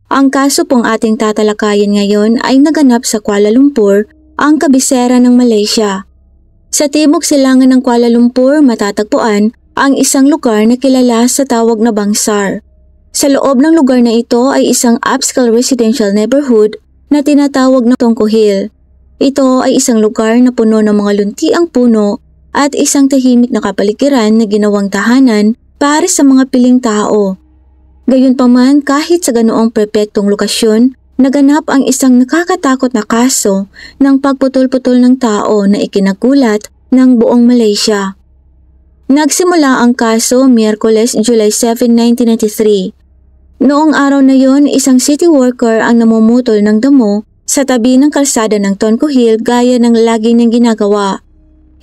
Ang kaso pong ating tatalakayin ngayon ay naganap sa Kuala Lumpur, ang kabisera ng Malaysia. Sa timog silangan ng Kuala Lumpur matatagpuan ang isang lugar na kilala sa tawag na Bangsar. Sa loob ng lugar na ito ay isang upscale residential neighborhood na tinatawag na Tongko Hill. Ito ay isang lugar na puno ng mga luntiang puno at isang tahimik na kapaligiran na ginawang tahanan para sa mga piling tao. Gayunpaman, kahit sa ganoong perpektong lokasyon, naganap ang isang nakakatakot na kaso ng pagputol-putol ng tao na ikinagulat ng buong Malaysia. Nagsimula ang kaso Miyerkules, July 7, 1993. Noong araw na yon, isang city worker ang namumutol ng damo sa tabi ng kalsada ng Tongko Hill gaya ng lagi niyang ginagawa.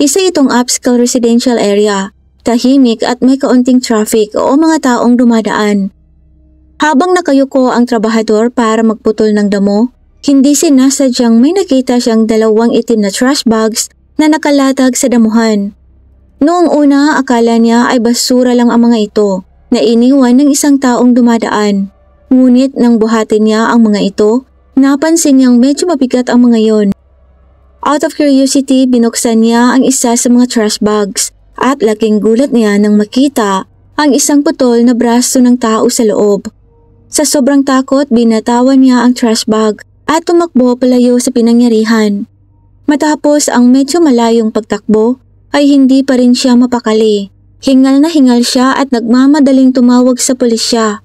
Isa itong upscale residential area, tahimik at may kaunting traffic o mga taong dumadaan. Habang nakayuko ang trabahador para magputol ng damo, hindi sinasadyang may nakita siyang dalawang itim na trash bags na nakalatag sa damuhan. Noong una, akala niya ay basura lang ang mga ito na iniwan ng isang taong dumadaan. Ngunit nang buhatin niya ang mga ito, napansin niyang medyo mabigat ang mga yon. Out of curiosity, binuksan niya ang isa sa mga trash bags at laking gulat niya nang makita ang isang putol na braso ng tao sa loob. Sa sobrang takot, binatawan niya ang trash bag at tumakbo palayo sa pinangyarihan. Matapos ang medyo malayong pagtakbo, ay hindi pa rin siya mapakali. Hingal na hingal siya at nagmamadaling tumawag sa pulisya.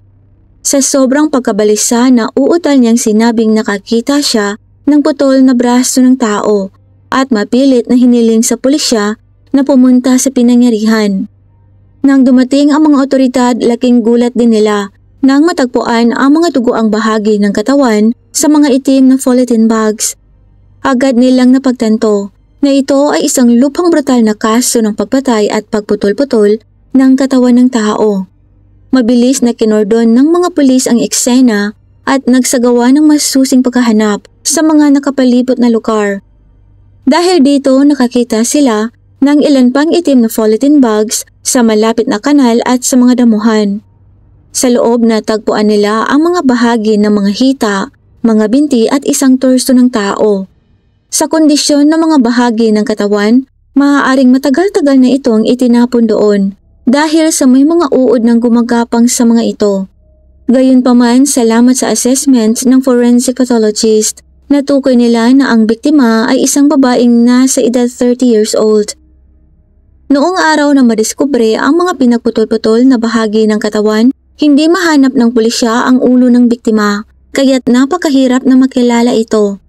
Sa sobrang pagkabalisa na uutal niyang sinabing nakakita siya ng putol na braso ng tao at mapilit na hiniling sa pulisya na pumunta sa pinangyarihan. Nang dumating ang mga otoridad, laking gulat din nila nang matagpuan ang mga dugoang bahagi ng katawan sa mga itim na polythene bags. Agad nilang napagtanto na ito ay isang lubhang brutal na kaso ng pagpatay at pagputol-putol ng katawan ng tao. Mabilis na kinordon ng mga pulis ang eksena at nagsagawa ng masusing paghahanap sa mga nakapalibot na lugar. Dahil dito nakakita sila ng ilan pang itim na polythene bags sa malapit na kanal at sa mga damuhan. Sa loob natagpuan nila ang mga bahagi ng mga hita, mga binti at isang torso ng tao. Sa kondisyon ng mga bahagi ng katawan, maaaring matagal-tagal na itong itinapon doon dahil sa may mga uod ng gumagapang sa mga ito. Gayunpaman, salamat sa assessment ng forensic pathologist, natukoy nila na ang biktima ay isang babaeng nasa edad 30 years old. Noong araw na madiskubre ang mga pinagputol-putol na bahagi ng katawan, hindi mahanap ng pulisya ang ulo ng biktima, kaya't napakahirap na makilala ito.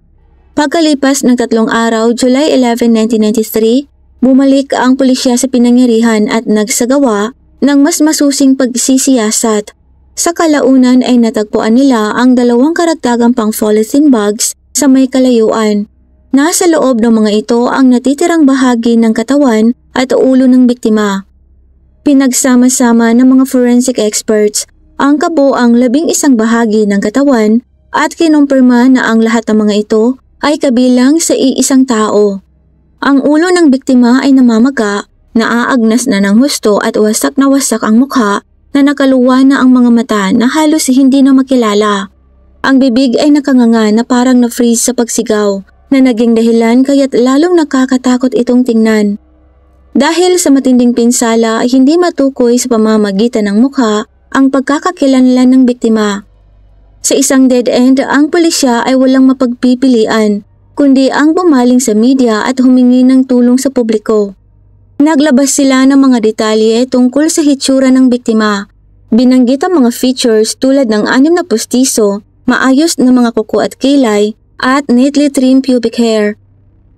Pagkalipas ng 3 araw, July 11, 1993, bumalik ang pulisya sa pinangyarihan at nagsagawa ng mas masusing pagsisiyasat. Sa kalaunan ay natagpuan nila ang 2 karagdagang pang polythene bags sa may kalayuan. Nasa loob ng mga ito ang natitirang bahagi ng katawan at ulo ng biktima. Pinagsama-sama ng mga forensic experts ang kabuang 11 bahagi ng katawan at kinumpirma na ang lahat ng mga ito ay kabilang sa iisang tao. Ang ulo ng biktima ay namamaga, naaagnas na ng husto at wasak na wasak ang mukha na nakaluwa na ang mga mata na halos hindi na makilala. Ang bibig ay nakanganga na parang na-freeze sa pagsigaw na naging dahilan kaya't lalong nakakatakot itong tingnan. Dahil sa matinding pinsala ay hindi matukoy sa pamamagitan ng mukha ang pagkakakilanlan ng biktima. Sa isang dead end, ang pulisya ay walang mapagpipilian, kundi ang bumaling sa media at humingi ng tulong sa publiko. Naglabas sila ng mga detalye tungkol sa hitsura ng biktima. Binanggit ang mga features tulad ng 6 na pustiso, maayos na mga kuko at kilay, at neatly trimmed pubic hair.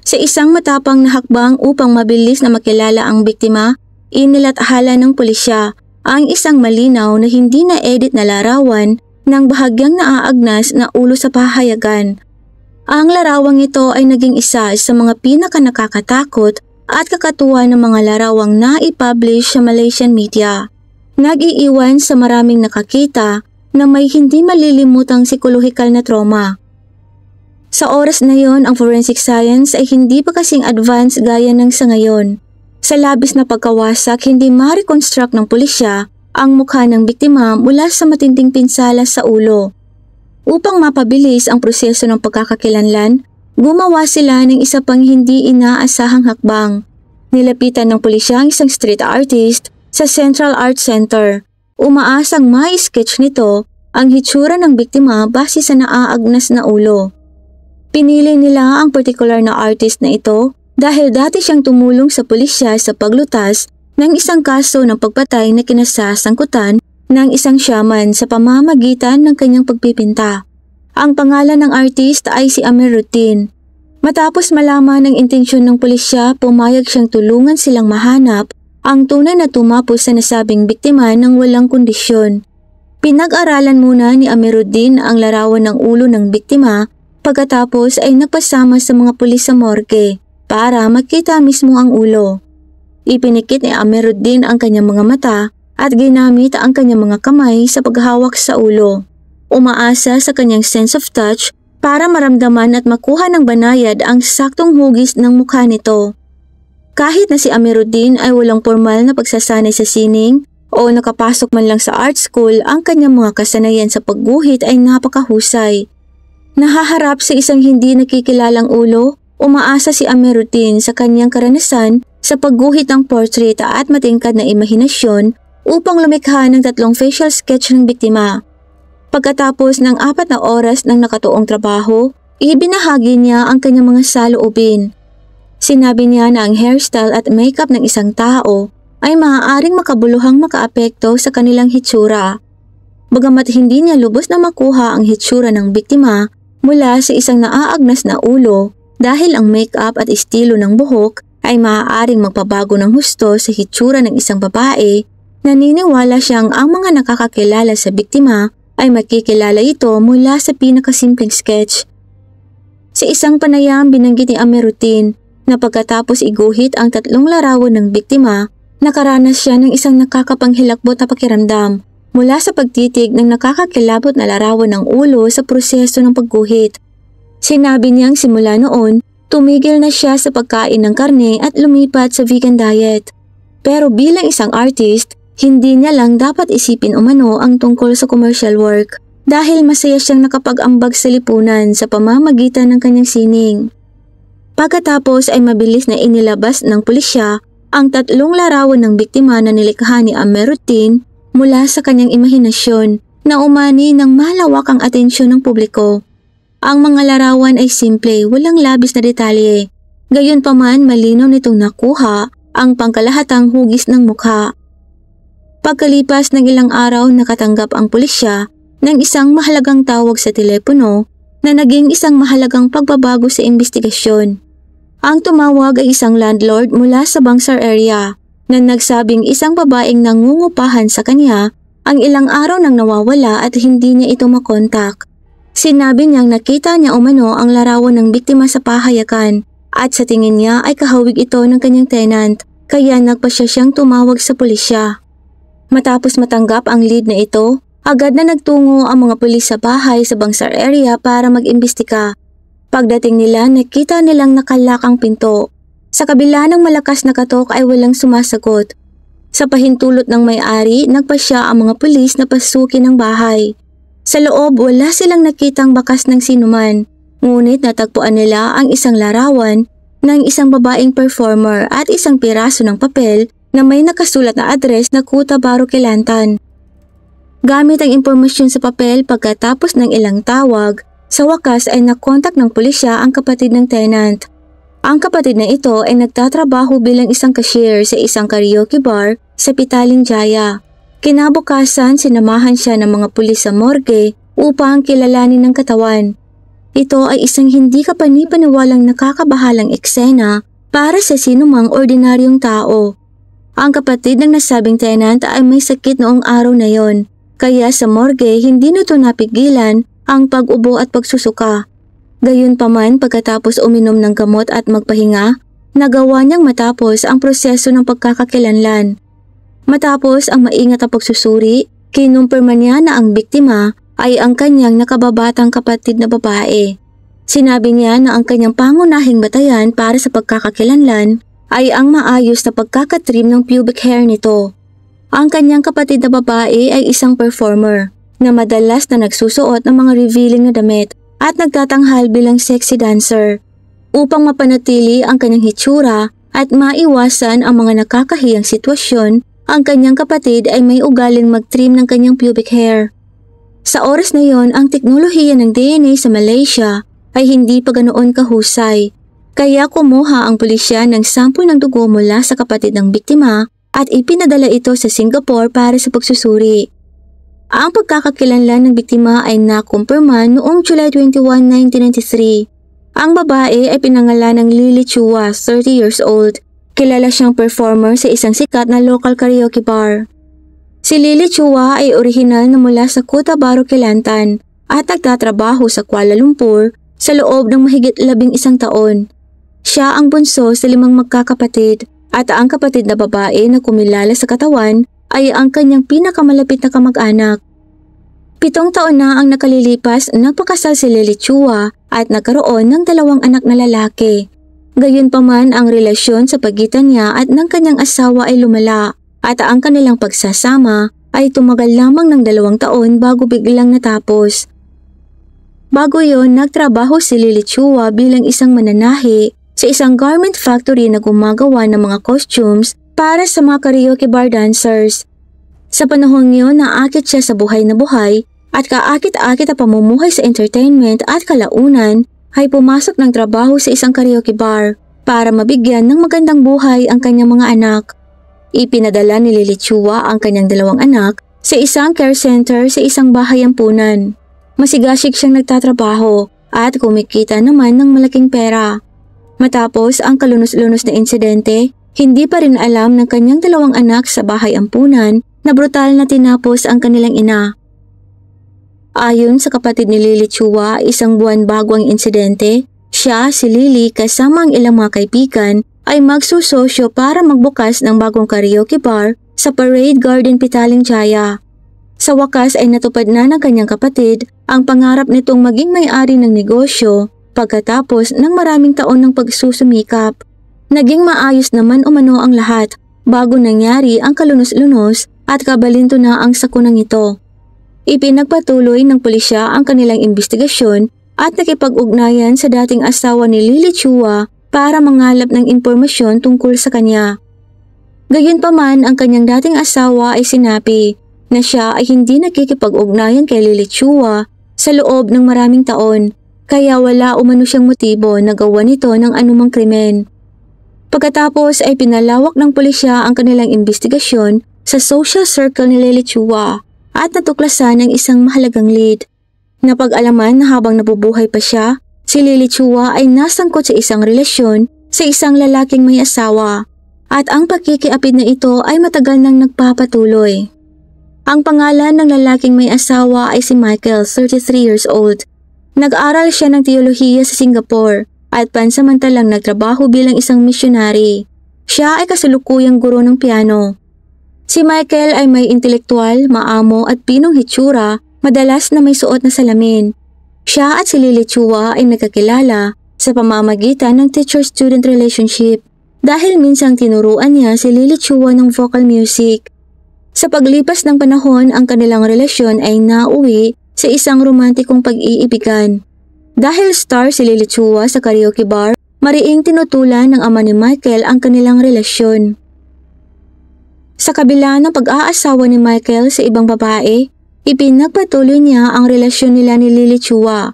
Sa isang matapang na hakbang upang mabilis na makilala ang biktima, inilathala ng pulisya ang isang malinaw na hindi na-edit na larawan ng bahagyang naaagnas na ulo sa pahayagan. Ang larawang ito ay naging isa sa mga pinaka-nakakatakot at kakatuwa ng mga larawang na-i-publish sa Malaysian media. Nag-iiwan sa maraming nakakita na may hindi malilimutang psikolohikal na trauma. Sa oras na yon, ang forensic science ay hindi pa kasing advanced gaya ng sa ngayon. Sa labis na pagkawasak, hindi ma-reconstruct ng pulisya ang mukha ng biktima mula sa matinding pinsala sa ulo. Upang mapabilis ang proseso ng pagkakakilanlan, gumawa sila ng isa pang hindi inaasahang hakbang. Nilapitan ng pulisya ang isang street artist sa Central Arts Center. Umaasang ma-sketch nito ang hitsura ng biktima base sa naaagnas na ulo. Pinili nila ang particular na artist na ito dahil dati siyang tumulong sa pulisya sa paglutas ng isang kaso ng pagpatay na kinasasangkutan ng isang shaman sa pamamagitan ng kanyang pagpipinta. Ang pangalan ng artist ay si Amiruddin. Matapos malaman ang intensyon ng pulisya, pumayag siyang tulungan silang mahanap ang tunay na tumapos sa nasabing biktima ng walang kondisyon. Pinag-aralan muna ni Amiruddin ang larawan ng ulo ng biktima, pagkatapos ay nagpasama sa mga pulis sa morgue para makita mismo ang ulo. Ipinikit ni Amiruddin ang kanyang mga mata at ginamit ang kanyang mga kamay sa paghawak sa ulo. Umaasa sa kanyang sense of touch para maramdaman at makuha ng banayad ang saktong hugis ng mukha nito. Kahit na si Amiruddin ay walang formal na pagsasanay sa sining o nakapasok man lang sa art school, ang kanyang mga kasanayan sa pagguhit ay napakahusay. Nahaharap sa isang hindi nakikilalang ulo, umaasa si Amiruddin sa kanyang karanasan sa pagguhit ng portrait at matingkad na imahinasyon upang lumikha ng 3 facial sketch ng biktima. Pagkatapos ng 4 na oras ng nakatuong trabaho, ibinahagi niya ang kanyang mga saloobin. Sinabi niya na ang hairstyle at makeup ng isang tao ay maaaring makabuluhang makaapekto sa kanilang hitsura. Bagamat hindi niya lubos na makuha ang hitsura ng biktima mula sa isang naaagnas na ulo dahil ang makeup at estilo ng buhok ay maaaring magpabago ng husto sa hitsura ng isang babae, naniniwala siyang ang mga nakakakilala sa biktima ay makikilala ito mula sa pinakasimpleng sketch. Sa isang panayam, binanggit ni Amiruddin na pagkatapos iguhit ang 3 larawan ng biktima, nakaranas siya ng isang nakakapanghilakbot na pakiramdam mula sa pagtitig ng nakakakilabot na larawan ng ulo sa proseso ng pagguhit. Sinabi niyang simula noon, tumigil na siya sa pagkain ng karne at lumipat sa vegan diet. Pero bilang isang artist, hindi niya lang dapat isipin umano ang tungkol sa commercial work dahil masaya siyang nakapag-ambag sa lipunan sa pamamagitan ng kanyang sining. Pagkatapos ay mabilis na inilabas ng pulisya ang 3 larawan ng biktima na nilikha ni Amiruddin mula sa kanyang imahinasyon na umani ng malawakang atensyon ng publiko. Ang mga larawan ay simple, walang labis na detalye. Gayunpaman, malinaw nitong nakuha ang pangkalahatang hugis ng mukha. Pagkalipas ng ilang araw, nakatanggap ang pulisya ng isang mahalagang tawag sa telepono na naging isang mahalagang pagbabago sa investigasyon. Ang tumawag ay isang landlord mula sa Bangsar area na nagsabing isang babaeng nangungupahan sa kanya ang ilang araw nang nawawala at hindi niya ito makontak. Sinabi niyang nakita niya umano ang larawan ng biktima sa pahayagan at sa tingin niya ay kahawig ito ng kanyang tenant, kaya nagpasya siyang tumawag sa pulisya. Matapos matanggap ang lead na ito, agad na nagtungo ang mga pulis sa bahay sa Bangsar area para mag-imbestiga. Pagdating nila, nakita nilang nakalak ang pinto. Sa kabila ng malakas na katok ay walang sumasagot. Sa pahintulot ng may-ari, nagpasya ang mga pulis na pasukin ang bahay. Sa loob, wala silang nakitang bakas ng sinuman, ngunit natagpuan nila ang isang larawan ng isang babaeng performer at isang piraso ng papel na may nakasulat na address na Kuta Baro Kelantan. Gamit ang impormasyon sa papel pagkatapos ng ilang tawag, sa wakas ay nakontak ng pulisya ang kapatid ng tenant. Ang kapatid na ito ay nagtatrabaho bilang isang cashier sa isang karaoke bar sa Pitaling Jaya. Kinabukasan, sinamahan siya ng mga pulis sa morgue upang kilalanin ng katawan. Ito ay isang hindi kapanipaniwalang nakakabahalang eksena para sa sinumang ordinaryong tao. Ang kapatid ng nasabing tenant ay may sakit noong araw na yon, kaya sa morgue hindi nito napigilan ang pag-ubo at pagsusuka. Gayunpaman, pagkatapos uminom ng gamot at magpahinga, nagawa niyang matapos ang proseso ng pagkakakilanlan. Matapos ang maingat na pagsusuri, kinumpirma niya na ang biktima ay ang kanyang nakababatang kapatid na babae. Sinabi niya na ang kanyang pangunahing batayan para sa pagkakakilanlan ay ang maayos na pagkakatrim ng pubic hair nito. Ang kanyang kapatid na babae ay isang performer, na madalas na nagsusuot ng mga revealing na damit at nagtatanghal bilang sexy dancer. Upang mapanatili ang kanyang hitsura at maiwasan ang mga nakakahiyang sitwasyon, ang kanyang kapatid ay may ugaling mag-trim ng kanyang pubic hair. Sa oras na yon, ang teknolohiya ng DNA sa Malaysia ay hindi pa ganoon kahusay. Kaya kumuha ang pulisya ng sample ng dugo mula sa kapatid ng biktima at ipinadala ito sa Singapore para sa pagsusuri. Ang pagkakakilanlan ng biktima ay nakumpirma noong July 21, 1993. Ang babae ay pinangalan ng Lily Chua, 30 years old. Kilala siyang performer sa isang sikat na local karaoke bar. Si Lily Chua ay orihinal na mula sa Cotabato, Kelantan at nagtatrabaho sa Kuala Lumpur sa loob ng mahigit 11 taon. Siya ang bunso sa 5 magkakapatid at ang kapatid na babae na kumilala sa katawan ay ang kanyang pinakamalapit na kamag-anak. 7 taon na ang nakalilipas, nagpakasal si Lily Chua at nagkaroon ng 2 anak na lalaki. Gayunpaman, ang relasyon sa pagitan niya at ng kanyang asawa ay lumala at ang kanilang pagsasama ay tumagal lamang ng 2 taon bago biglang natapos. Bago yon, nagtrabaho si Lily Chua bilang isang mananahi sa isang garment factory na gumagawa ng mga costumes para sa mga karaoke bar dancers. Sa panahon yon, naakit siya sa buhay na buhay at kaakit-akit na pamumuhay sa entertainment at kalaunan ay pumasok ng trabaho sa isang karaoke bar para mabigyan ng magandang buhay ang kanyang mga anak. Ipinadala ni Lily Chua ang kanyang 2 anak sa isang care center sa isang bahay ampunan. Masigasig siyang nagtatrabaho at kumikita naman ng malaking pera. Matapos ang kalunos-lunos na insidente, hindi pa rin alam ng kanyang 2 anak sa bahay ampunan na brutal na tinapos ang kanilang ina. Ayon sa kapatid ni Lily Chua, 1 buwan bago ang insidente, siya, si Lily kasama ang ilang mga kaibigan ay magsusosyo para magbukas ng bagong karaoke bar sa Parade Garden, Petaling Jaya. Sa wakas ay natupad na ng kanyang kapatid ang pangarap nitong maging may-ari ng negosyo pagkatapos ng maraming taon ng pagsusumikap. Naging maayos naman umano ang lahat bago nangyari ang kalunos-lunos at kabalinto na ang sakunang ito. Ipinagpatuloy ng pulisya ang kanilang investigasyon at nakipag-ugnayan sa dating asawa ni Lily Chua para mangalap ng impormasyon tungkol sa kanya. Gayunpaman, ang kanyang dating asawa ay sinabi na siya ay hindi nakikipag-ugnayan kay Lily Chua sa loob ng maraming taon, kaya wala umano siyang motibo na gawa nito ng anumang krimen. Pagkatapos ay pinalawak ng pulisya ang kanilang investigasyon sa social circle ni Lily Chua at natuklasan ng isang mahalagang lead. Napag-alaman na habang nabubuhay pa siya, si Lily Chua ay nasangkot sa isang relasyon sa isang lalaking may asawa at ang pagkikiapid na ito ay matagal nang nagpapatuloy. Ang pangalan ng lalaking may asawa ay si Michael, 33 years old. Nag-aral siya ng teolohiya sa Singapore at pansamantalang nagtrabaho bilang isang misyonary. Siya ay kasalukuyang guro ng piano. Si Michael ay may intelektual, maamo at pinong hitsura, madalas na may suot na salamin. Siya at si Lily Chua ay nagkakilala sa pamamagitan ng teacher-student relationship dahil minsang tinuruan niya si Lily Chua ng vocal music. Sa paglipas ng panahon, ang kanilang relasyon ay nauwi sa isang romantikong pag-iibigan. Dahil star si Lily Chua sa karaoke bar, mariing tinutulan ng ama ni Michael ang kanilang relasyon. Sa kabila ng pag-aasawa ni Michael sa ibang babae, ipinagpatuloy niya ang relasyon nila ni Lily Chua.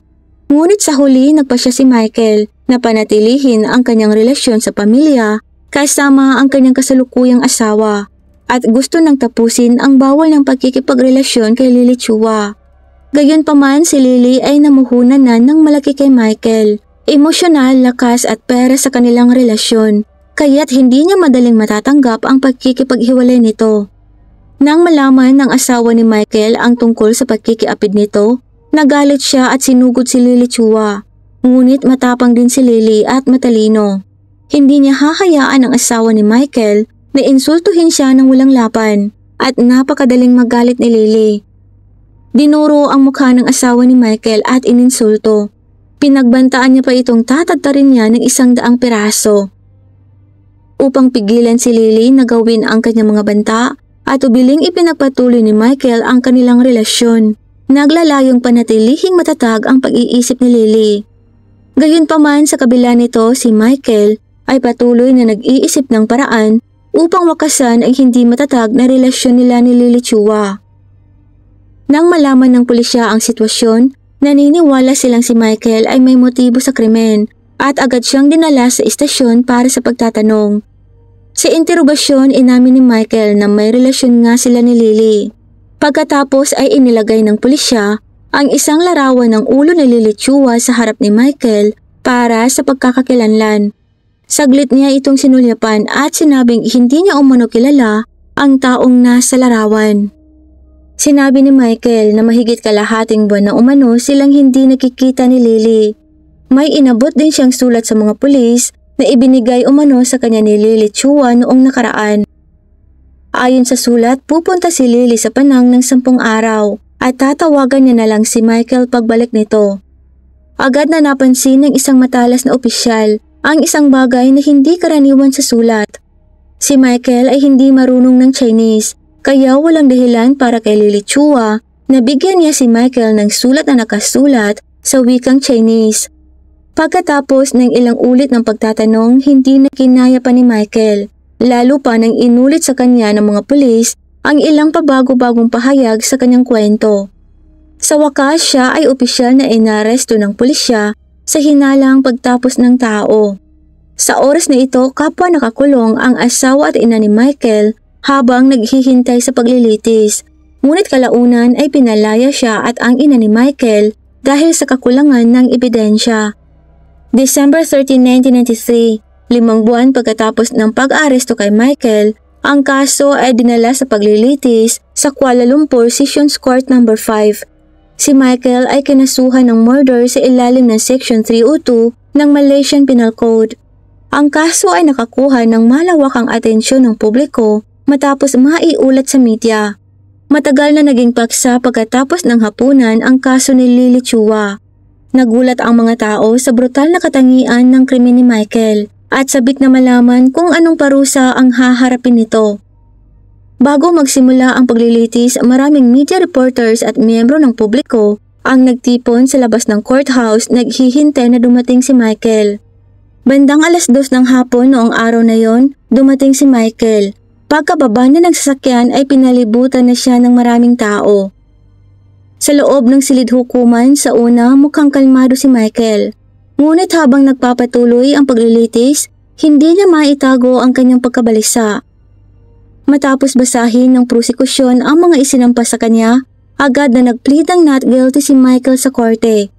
Ngunit sa huli nagpasya si Michael na panatilihin ang kanyang relasyon sa pamilya kasama ang kanyang kasalukuyang asawa at gusto nang tapusin ang bawal ng pagkikipagrelasyon kay Lily Chua. Gayunpaman, si Lily ay namuhunan na ng malaki kay Michael, emosyonal, lakas at pera sa kanilang relasyon. Kaya't hindi niya madaling matatanggap ang pagkikipaghiwalay nito. Nang malaman ng asawa ni Michael ang tungkol sa pagkikiapid nito, nagalit siya at sinugod si Lily Chua. Ngunit matapang din si Lily at matalino. Hindi niya hahayaan ang asawa ni Michael na insultuhin siya ng walang laban at napakadaling magalit ni Lily. Dinuro ang mukha ng asawa ni Michael at ininsulto. Pinagbantaan niya pa itong tatagtarin niya ng 100 piraso. Upang pigilan si Lily na gawin ang kanyang mga banta at ubiling ipinagpatuloy ni Michael ang kanilang relasyon. naglalayong panatilihing matatag ang pag-iisip ni Lily. Gayunpaman sa kabila nito, si Michael ay patuloy na nag-iisip ng paraan upang wakasan ang hindi matatag na relasyon nila ni Lily Chua. Nang malaman ng pulisya ang sitwasyon, naniniwala silang si Michael ay may motibo sa krimen at agad siyang dinala sa istasyon para sa pagtatanong. Sa interogasyon, inamin ni Michael na may relasyon nga sila ni Lily. Pagkatapos ay inilagay ng pulisya ang isang larawan ng ulo ni Lily Chua sa harap ni Michael para sa pagkakakilanlan. Saglit niya itong sinulyapan at sinabing hindi niya umano kilala ang taong nasa larawan. Sinabi ni Michael na mahigit kalahating buwan na umano silang hindi nakikita ni Lily. May inabot din siyang sulat sa mga pulis na ibinigay umano sa kanya ni Lily Chua noong nakaraan. Ayon sa sulat, pupunta si Lily sa Penang ng 10 araw at tatawagan niya na lang si Michael pagbalik nito. Agad na napansin ng isang matalas na opisyal ang isang bagay na hindi karaniwan sa sulat. Si Michael ay hindi marunong ng Chinese, kaya walang dahilan para kay Lily Chua na bigyan niya si Michael ng sulat na nakasulat sa wikang Chinese. Pagkatapos ng ilang ulit ng pagtatanong, hindi na kinaya pa ni Michael, lalo pa nang inulit sa kanya ng mga pulis ang ilang pabago-bagong pahayag sa kanyang kwento. Sa wakas, siya ay opisyal na inaresto ng pulisya sa hinalang pagtapos ng tao. Sa oras na ito, kapwa nakakulong ang asawa at ina ni Michael habang naghihintay sa paglilitis. Ngunit kalaunan ay pinalaya siya at ang ina ni Michael dahil sa kakulangan ng ebidensya. December 13, 1993, 5 buwan pagkatapos ng pag-aresto kay Michael, ang kaso ay dinala sa paglilitis sa Kuala Lumpur Sessions Court No. 5. Si Michael ay kinasuhan ng murder sa ilalim ng Section 302 ng Malaysian Penal Code. Ang kaso ay nakakuha ng malawakang atensyon ng publiko matapos maiulat sa media. Matagal na naging paksa pagkatapos ng hapunan ang kaso ni Lily Chua. Nagulat ang mga tao sa brutal na katangian ng krimen ni Michael at sabik na malaman kung anong parusa ang haharapin nito. Bago magsimula ang paglilitis, maraming media reporters at miyembro ng publiko ang nagtipon sa labas ng courthouse naghihintay na dumating si Michael. Bandang 2:00 ng hapon noong araw na yon, dumating si Michael. Pagkababa na ng sasakyan ay pinalibutan na siya ng maraming tao. Sa loob ng silid hukuman, sa una mukhang kalmado si Michael. Ngunit habang nagpapatuloy ang paglilitis, hindi niya maitago ang kanyang pagkabalisa. Matapos basahin ng prosekusyon ang mga isinampa sa kanya, agad na nag-plead ng not guilty si Michael sa korte.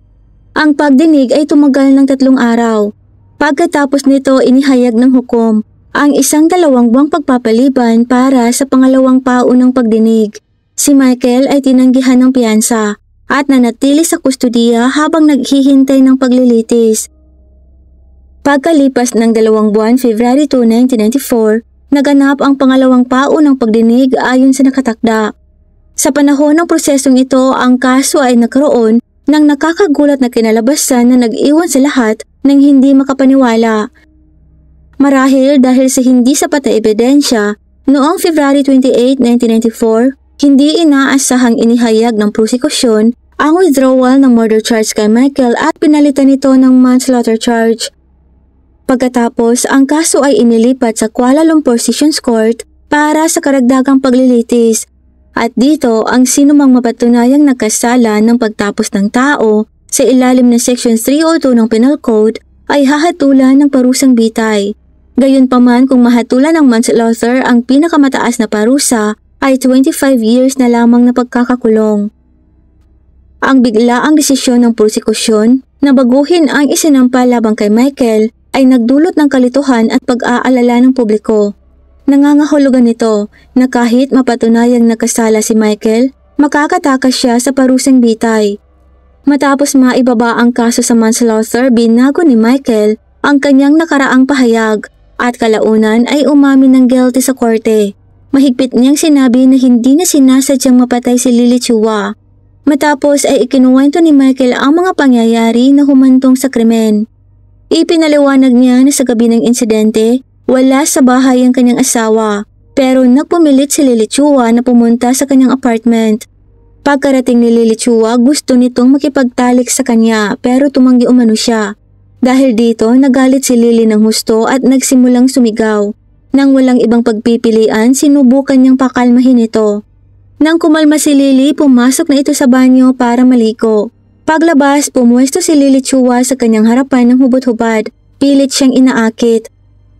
Ang pagdinig ay tumagal ng 3 araw. Pagkatapos nito inihayag ng hukom ang isang 2 buwang pagpapaliban para sa pangalawang paunang pagdinig. Si Michael ay tinanggihan ng piyansa at nanatili sa kustudiya habang naghihintay ng paglilitis. Pagkalipas ng 2 buwan, February 2, 1994, naganap ang pangalawang paunang pagdinig ayon sa nakatakda. Sa panahon ng prosesong ito, ang kaso ay nagkaroon ng nakakagulat na kinalabasan na nag-iwan sa lahat ng hindi makapaniwala. Marahil dahil sa hindi sapat na ebidensya, noong February 28, 1994, hindi inaasahang inihayag ng prosekusyon ang withdrawal ng murder charge kay Michael at pinalitan ito ng manslaughter charge. Pagkatapos, ang kaso ay inilipat sa Kuala Lumpur Sessions Court para sa karagdagang paglilitis. At dito, ang sinumang mapatunayang nagkasala ng pagtapos ng tao sa ilalim ng Section 302 ng Penal Code ay hahatulan ng parusang bitay. Gayunpaman, kung mahatulan ng manslaughter, ang pinakamataas na parusa ay 25 years na lamang na pagkakakulong. Ang biglaang desisyon ng prosekusyon na baguhin ang isinampa labang kay Michael ay nagdulot ng kalituhan at pag-aalala ng publiko. Nangangahulugan nito na kahit mapatunayang nagkasala si Michael, makakatakas siya sa parusang bitay. Matapos maibaba ang kaso sa manslaughter, binago ni Michael ang kanyang nakaraang pahayag at kalaunan ay umamin ng guilty sa korte. Mahigpit niyang sinabi na hindi na sinasadyang mapatay si Lily Chua. Matapos ay ikinuwento ni Michael ang mga pangyayari na humantong sa krimen. Ipinaliwanag niya na sa gabi ng insidente, wala sa bahay ang kanyang asawa, pero nagpumilit si Lily Chua na pumunta sa kanyang apartment. Pagkarating ni Lily Chua, gusto nitong makipagtalik sa kanya pero tumanggi umano siya. Dahil dito, nagalit si Lily ng husto at nagsimulang sumigaw. Nang walang ibang pagpipilian, sinubukan niyang pakalmahin ito. Nang kumalma si Lily, pumasok na ito sa banyo para maliko. Paglabas, pumuesto si Lily Chua sa kanyang harapan ng hubot-hubad. Pilit siyang inaakit.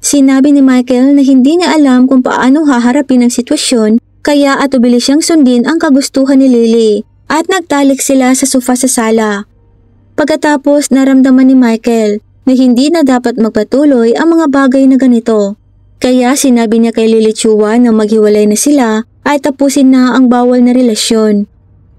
Sinabi ni Michael na hindi niya alam kung paano haharapin ang sitwasyon, kaya atubili siyang sundin ang kagustuhan ni Lily at nagtalik sila sa sofa sa sala. Pagkatapos, naramdaman ni Michael na hindi na dapat magpatuloy ang mga bagay na ganito. Kaya sinabi niya kay Lily Chua na maghiwalay na sila ay tapusin na ang bawal na relasyon.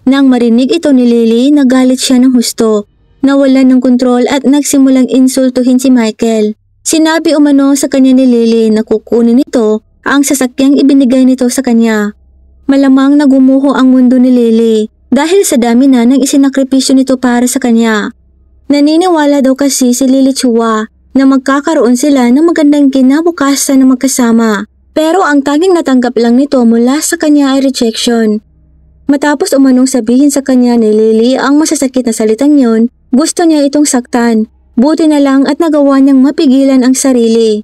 Nang marinig ito ni Lily, nagalit siya ng husto, nawalan ng kontrol at nagsimulang insultuhin si Michael. Sinabi umano sa kanya ni Lily na kukunin nito ang sasakyang ibinigay nito sa kanya. Malamang nagumuho ang mundo ni Lily dahil sa dami na ng isinakripisyo nito para sa kanya. Naniniwala daw kasi si Lily Chua na magkakaroon sila ng magandang kinabukasan na magkasama. Pero ang tanging natanggap lang nito mula sa kanya ay rejection. Matapos umanong sabihin sa kanya ni Lily ang masasakit na salitang yon, gusto niya itong saktan. Buti na lang at nagawa niyang mapigilan ang sarili.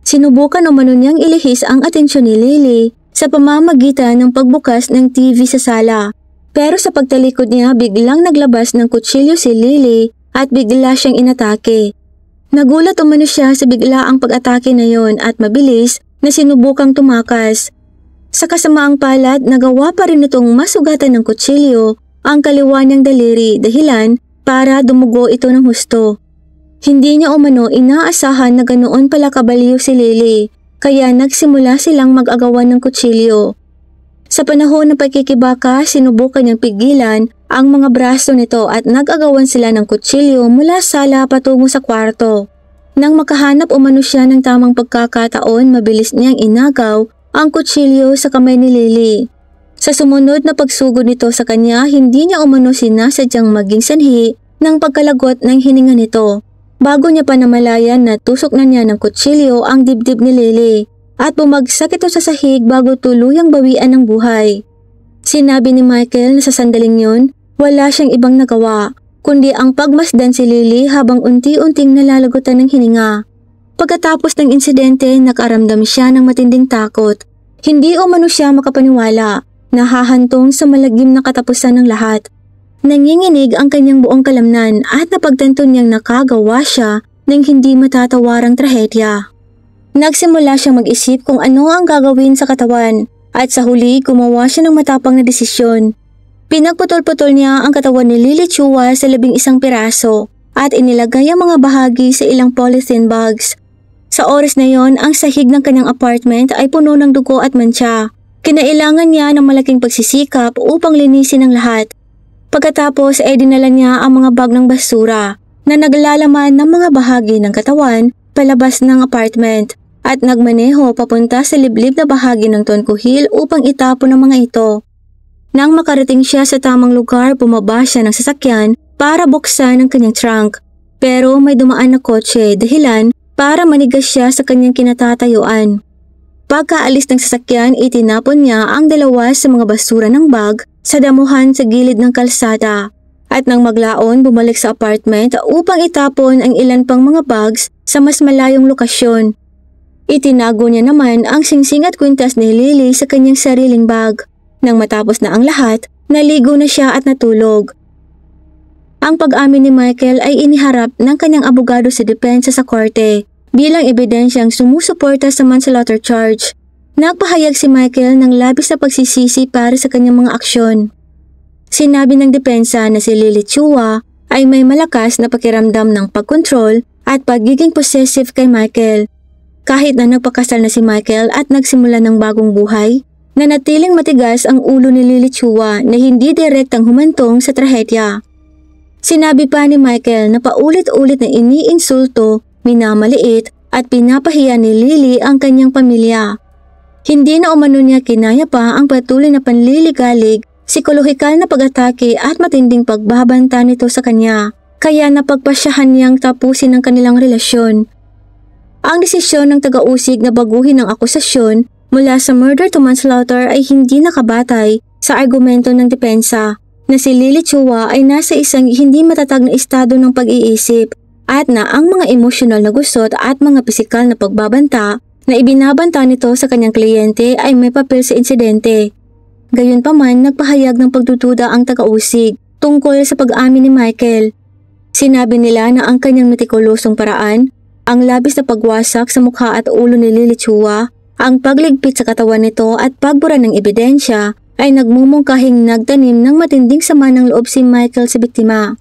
Sinubukan umano niyang ilihis ang atensyon ni Lily sa pamamagitan ng pagbukas ng TV sa sala. Pero sa pagtalikod niya, biglang naglabas ng kutsilyo si Lily at bigla siyang inatake. Nagulat umano siya sa biglaang pag-atake na yon at mabilis na sinubukang tumakas. Sa kasamaang palad, nagawa pa rin itong masugatan ng kutsilyo ang kaliwa niyang daliri dahilan para dumugo ito ng husto. Hindi niya umano inaasahan na ganoon pala kabaliw si Lily, kaya nagsimula silang mag-agawan ng kutsilyo. Sa panahon ng pagkikibaka, sinubukan niyang pigilan ang mga braso nito at nag-agawan sila ng kutsilyo mula sala patungo sa kwarto. Nang makahanap umano siya ng tamang pagkakataon, mabilis niyang inagaw ang kutsilyo sa kamay ni Lily. Sa sumunod na pagsugod nito sa kanya, hindi niya umano sinasadyang maging sanhi ng pagkalagot ng hininga nito. Bago niya pa namalayan na tusok na niya ng kutsilyo ang dibdib ni Lily at bumagsak ito sa sahig bago tuluyang bawian ng buhay. Sinabi ni Michael na sa sandaling yon, wala siyang ibang nagawa, kundi ang pagmasdan si Lily habang unti-unting nalalagutan ng hininga. Pagkatapos ng insidente, nakaramdam siya ng matinding takot. Hindi umano siya makapaniwala, nahahantong sa malagim na katapusan ng lahat. Nanginginig ang kanyang buong kalamnan at napagtanto niyang nakagawa siya ng hindi matatawarang trahedya. Nagsimula siyang mag-isip kung ano ang gagawin sa katawan at sa huli gumawa siya ng matapang na desisyon. Pinagputol-putol niya ang katawan ni Lily Chua sa 11 piraso at inilagay ang mga bahagi sa ilang polythene bags. Sa oras na yon, ang sahig ng kanyang apartment ay puno ng dugo at mantsa. Kinailangan niya ng malaking pagsisikap upang linisin ang lahat. Pagkatapos ay dinala niya ang mga bag ng basura na naglalaman ng mga bahagi ng katawan palabas ng apartment at nagmaneho papunta sa liblib na bahagi ng Tonco Hill upang itapon ang mga ito. Nang makarating siya sa tamang lugar, bumaba siya ng sasakyan para buksan ang kanyang trunk. Pero may dumaan na kotse dahilan para manigas siya sa kanyang kinatatayuan. Pagkaalis ng sasakyan, itinapon niya ang dalawa sa mga basura ng bag sa damuhan sa gilid ng kalsada. At nang maglaon, bumalik sa apartment upang itapon ang ilan pang mga bags sa mas malayong lokasyon. Itinago niya naman ang singsing at kwintas ni Lily sa kanyang sariling bag. Nang matapos na ang lahat, naligo na siya at natulog. Ang pag-amin ni Michael ay iniharap ng kanyang abogado sa depensa sa korte bilang ebidensyang sumusuporta sa manslaughter charge. Nagpahayag si Michael ng labis na pagsisisi para sa kanyang mga aksyon. Sinabi ng depensa na si Lily Chua ay may malakas na pakiramdam ng pagkontrol at pagiging possessive kay Michael. Kahit na nagpakasal na si Michael at nagsimula ng bagong buhay, nanatiling matigas ang ulo ni Lily Chua na hindi direktang humantong sa trahedya. Sinabi pa ni Michael na paulit-ulit na iniinsulto, minamaliit at pinapahiya ni Lily ang kanyang pamilya. Hindi na umano niya kinaya pa ang patuloy na panliligalig, psikolohikal na pag-atake at matinding pagbabanta nito sa kanya, kaya napagpasyahan niyang tapusin ang kanilang relasyon. Ang desisyon ng taga-usig na baguhin ang akusasyon mula sa murder to manslaughter ay hindi nakabatay sa argumento ng depensa na si Lily Chua ay nasa isang hindi matatag na estado ng pag-iisip at na ang mga emosyonal na gusot at mga pisikal na pagbabanta na ibinabanta nito sa kanyang kliyente ay may papel sa insidente. Gayunpaman, nagpahayag ng pagdududa ang taga-usig tungkol sa pag-amin ni Michael. Sinabi nila na ang kanyang metikulosong paraan, ang labis na pagwasak sa mukha at ulo ni Lily Chua, ang pagligpit sa katawan nito at pagbura ng ebidensya ay nagmumungkahing nagtanim ng matinding sama ng loob si Michael sa biktima.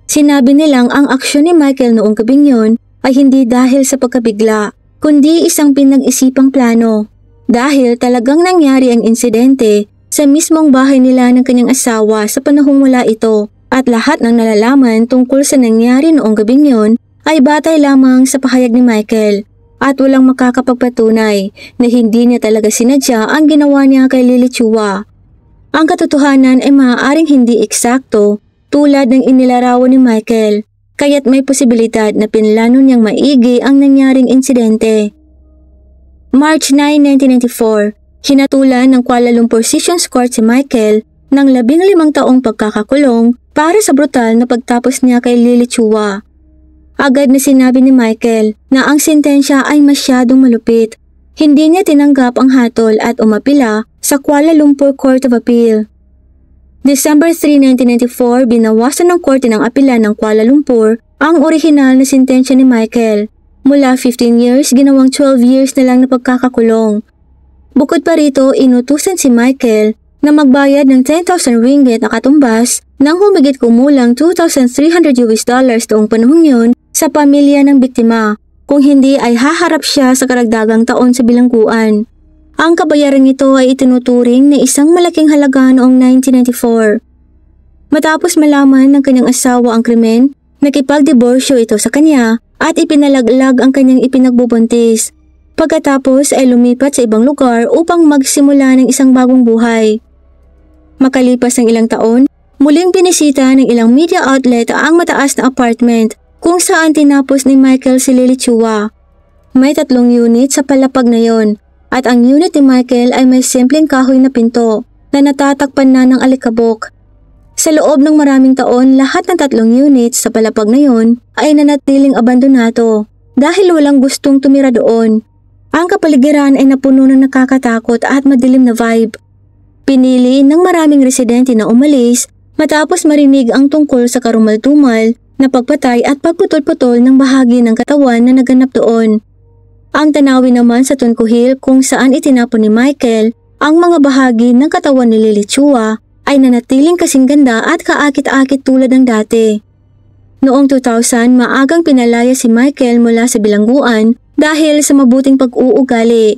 Sinabi nilang ang aksyon ni Michael noong gabing yun ay hindi dahil sa pagkabigla, kundi isang pinag-isipang plano. Dahil talagang nangyari ang insidente sa mismong bahay nila ng kanyang asawa sa panahong wala ito at lahat ng nalalaman tungkol sa nangyari noong gabing yun ay batay lamang sa pahayag ni Michael at walang makakapagpatunay na hindi niya talaga sinadya ang ginawa niya kay Lily Chua. Ang katotohanan ay maaaring hindi eksakto tulad ng inilarawan ni Michael, kaya't may posibilidad na pinlano niyang maigi ang nangyaring insidente. March 9, 1994, hinatulan ng Kuala Lumpur Sessions Court si Michael ng 15 taong pagkakakulong para sa brutal na pagtapos niya kay Lily Chua. Agad na sinabi ni Michael na ang sentensya ay masyadong malupit. Hindi niya tinanggap ang hatol at umapila sa Kuala Lumpur Court of Appeal. December 3, 1994, binawasan ng Korte ng Apela ng Kuala Lumpur ang orihinal na sentensya ni Michael. Mula 15 years, ginawang 12 years na lang na pagkakakulong. Bukod pa rito, inutusan si Michael na magbayad ng 10,000 ringgit na katumbas nang humigit kumulang $2,300 noong panahong yun sa pamilya ng biktima. Kung hindi ay haharap siya sa karagdagang taon sa bilangguan. Ang kabayarang ito ay itinuturing na isang malaking halaga noong 1994. Matapos malaman ng kanyang asawa ang krimen, nakipagdiborsyo ito sa kanya at ipinalaglag ang kanyang ipinagbubuntis. Pagkatapos ay lumipat sa ibang lugar upang magsimula ng isang bagong buhay. Makalipas ng ilang taon, muling binisita ng ilang media outlet ang mataas na apartment kung saan tinapos ni Michael si Lily Chua. May 3 unit sa palapag na yon. At ang unit ni Michael ay may simpleng kahoy na pinto na natatakpan na ng alikabok. Sa loob ng maraming taon, lahat ng 3 units sa palapag na yon ay nanatiling abandonado dahil walang gustong tumira doon. Ang kapaligiran ay napuno ng nakakatakot at madilim na vibe. Pinili ng maraming residente na umalis matapos marinig ang tungkol sa karumal-dumal na pagpatay at pagputol-putol ng bahagi ng katawan na naganap doon. Ang tanawin naman sa Tunku Hill kung saan itinapon ni Michael ang mga bahagi ng katawan ni Lily Chua ay nanatiling kasing ganda at kaakit-akit tulad ng dati. Noong 2000, maagang pinalaya si Michael mula sa bilangguan dahil sa mabuting pag-uugali.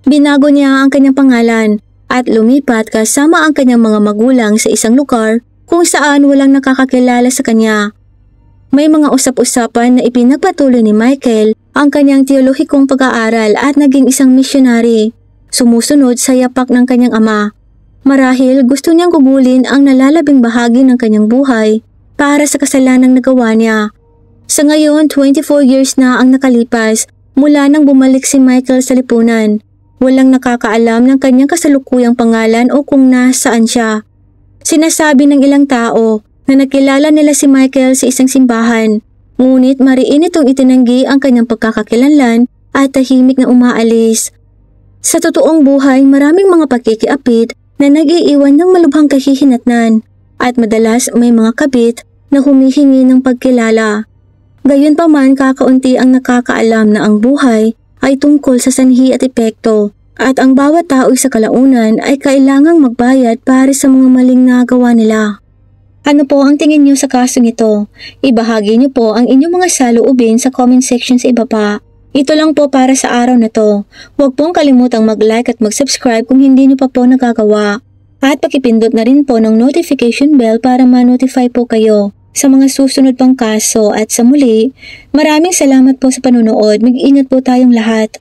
Binago niya ang kanyang pangalan at lumipat kasama ang kanyang mga magulang sa isang lugar kung saan walang nakakakilala sa kanya. May mga usap-usapan na ipinagpatuloy ni Michael ang kanyang teolohikong pag-aaral at naging isang misyonary, sumusunod sa yapak ng kanyang ama. Marahil gusto niyang gugulin ang nalalabing bahagi ng kanyang buhay para sa kasalanang nagawa niya. Sa ngayon, 24 years na ang nakalipas mula nang bumalik si Michael sa lipunan. Walang nakakaalam ng kanyang kasalukuyang pangalan o kung nasaan siya. Sinasabi ng ilang tao na nakilala nila si Michael sa isang simbahan, ngunit mariin itong itinanggi ang kanyang pagkakakilanlan at tahimik na umaalis. Sa totoong buhay, maraming mga pagkikiapit na nag-iiwan ng malubhang kahihinatnan at madalas may mga kabit na humihingi ng pagkilala. Gayunpaman, kakaunti ang nakakaalam na ang buhay ay tungkol sa sanhi at epekto at ang bawat tao sa kalaunan ay kailangang magbayad para sa mga maling nagawa nila. Ano po ang tingin niyo sa kasong ito? Ibahagi niyo po ang inyong mga saloobin sa comment section sa ibaba. Ito lang po para sa araw na to. Huwag pong kalimutang mag-like at mag-subscribe kung hindi niyo pa po nagagawa. At pakipindot na rin po ng notification bell para ma-notify po kayo sa mga susunod pang kaso. At sa muli, maraming salamat po sa panunood. Mag-ingat po tayong lahat.